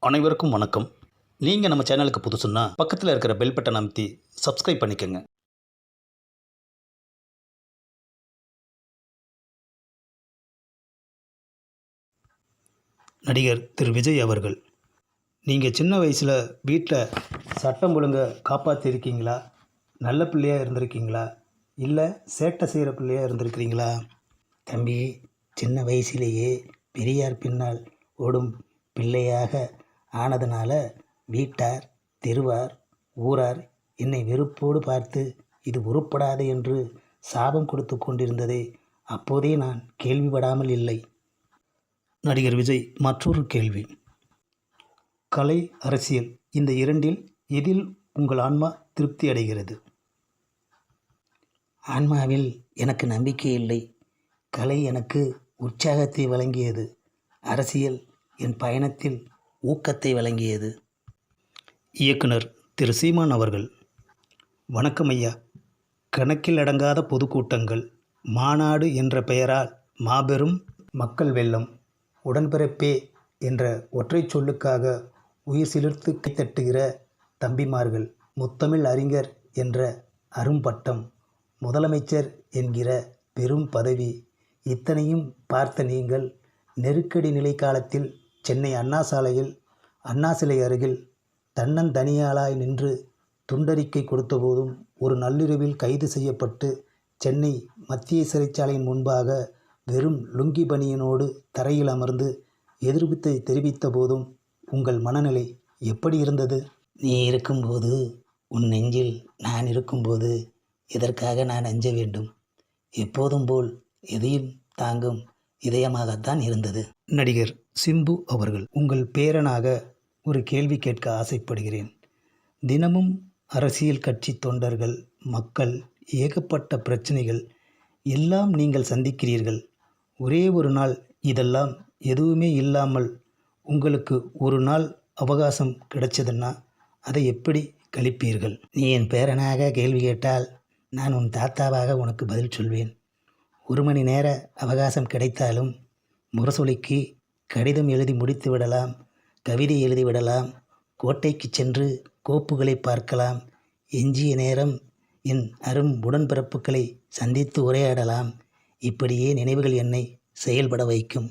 அனைவருக்கும் வணக்கம். நீங்கள் நம்ம சேனலுக்கு புதுசுன்னா பக்கத்தில் இருக்கிற பெல் பட்டன் அமைத்தி சப்ஸ்கிரைப் பண்ணிக்கோங்க. நடிகர் திரு விஜய் அவர்கள், நீங்கள் சின்ன வயசில் வீட்டில் சட்டம் ஒழுங்கை காப்பாற்றிருக்கீங்களா? நல்ல பிள்ளையாக இருந்திருக்கீங்களா? இல்லை சேட்டை செய்கிற பிள்ளையாக இருந்திருக்கிறீங்களா? தம்பி, சின்ன வயசிலேயே பெரியார் பின்னால் ஓடும் பிள்ளையாக ஆனதுனால வீட்டார், தெருவார், ஊரார் என்னை வெறுப்போடு பார்த்து இது உருப்படாது என்று சாபம் கொடுத்து கொண்டிருந்ததை அப்போதே நான் கேள்விப்படாமல் இல்லை. நடிகர் விஜய் மற்றொரு கேள்வி. கலை, அரசியல் இந்த இரண்டில் எதில் உங்கள் ஆன்மா திருப்தி அடைகிறது? ஆன்மாவில் எனக்கு நம்பிக்கை இல்லை. கலை எனக்கு உற்சாகத்தை வழங்கியது. அரசியல் என் பயணத்தில் ஊக்கத்தை வழங்கியது. இயக்குனர் திரு சீமான் அவர்கள், வணக்கம் ஐயா. கணக்கில் அடங்காத பொதுக்கூட்டங்கள், மாநாடு என்ற பெயரால் மாபெரும் மக்கள் வெள்ளம், உடன்பிறப்பே என்ற ஒற்றைச் சொல்லுக்காக உயிர் சிலிர்த்து கைத்தட்டுகிற தம்பிமார்கள், முத்தமிழ் அறிஞர் என்ற அரும்பட்டம், முதலமைச்சர் என்கிற பெரும் பதவி, இத்தனையும் பார்த்த நீங்கள் நெருக்கடி நிலை காலத்தில் சென்னை அண்ணா சாலையில் அண்ணா சிலை அருகில் தன்னந்தனியாளாய் நின்று துண்டறிக்கை கொடுத்தபோதும் ஒரு நள்ளிரவில் கைது செய்யப்பட்டு சென்னை மத்திய சிறைச்சாலையின் முன்பாக வெறும் லுங்கி பனியனோடு தரையில் அமர்ந்து எதிர்ப்பை தெரிவித்த போதும் உங்கள் மனநிலை எப்படி இருந்தது? நீ இருக்கும்போது, உன் நெஞ்சில் நான் இருக்கும்போது எதற்காக நான் அஞ்ச வேண்டும்? எப்போதும் போல் எதையும் தாங்கும் இதயமாகத்தான் இருந்தது. நடிகர் சிம்பு அவர்கள், உங்கள் பேரனாக ஒரு கேள்வி கேட்க ஆசைப்படுகிறேன். தினமும் அரசியல் கட்சி தொண்டர்கள், மக்கள், ஏகப்பட்ட பிரச்சனைகள் எல்லாம் நீங்கள் சந்திக்கிறீர்கள். ஒரே ஒரு நாள் இதெல்லாம் எதுவுமே இல்லாமல் உங்களுக்கு ஒரு நாள் அவகாசம் கிடைச்சதுன்னா அதை எப்படி கழிப்பீர்கள்? நீ என் பேரனாக கேள்வி கேட்டால் நான் உன் தாத்தாவாக உனக்கு பதில் சொல்வேன். 1 மணி நேர அவகாசம் கிடைத்தாலும் முரசொலிக்கு கடிதம் எழுதி முடித்து விடலாம், கவிதை எழுதிவிடலாம், கோட்டைக்கு சென்று கோப்புகளை பார்க்கலாம், எஞ்சிய நேரம் என் அரும் உடன்பிறப்புகளை சந்தித்து உரையாடலாம். இப்படியே நினைவுகள் என்னை செயல்பட வைக்கும்.